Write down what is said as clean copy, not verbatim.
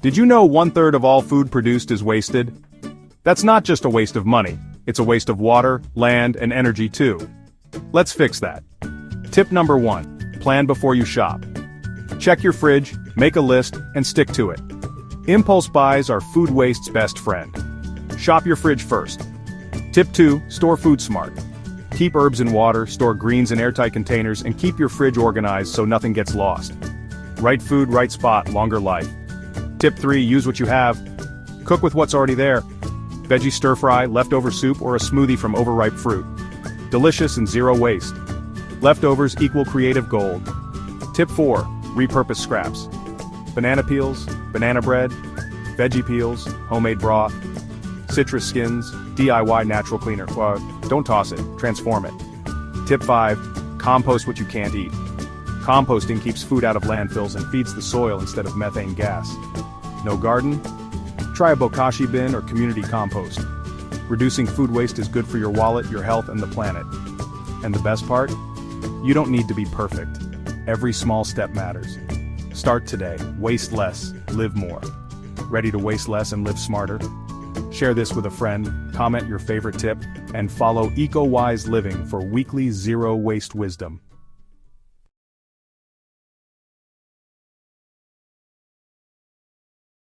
Did you know 1/3 of all food produced is wasted? That's not just a waste of money, it's a waste of water, land, and energy too. Let's fix that. Tip number 1. Plan before you shop. Check your fridge, make a list, and stick to it. Impulse buys are food waste's best friend. Shop your fridge first. Tip 2. Store food smart. Keep herbs in water, store greens in airtight containers, and keep your fridge organized so nothing gets lost. Right food, right spot, longer life. Tip 3. Use what you have. Cook with what's already there. Veggie stir-fry, leftover soup, or a smoothie from overripe fruit. Delicious and zero waste. Leftovers equal creative gold. Tip 4. Repurpose scraps. Banana peels, banana bread, veggie peels, homemade broth, citrus skins, DIY natural cleaner. Don't toss it, transform it. Tip 5. Compost what you can't eat. Composting keeps food out of landfills and feeds the soil instead of methane gas. No garden? Try a bokashi bin or community compost. Reducing food waste is good for your wallet, your health, and the planet. And the best part? You don't need to be perfect. Every small step matters. Start today. Waste less, live more. Ready to waste less and live smarter? Share this with a friend, comment your favorite tip, and follow EcoWise Living for weekly zero waste wisdom.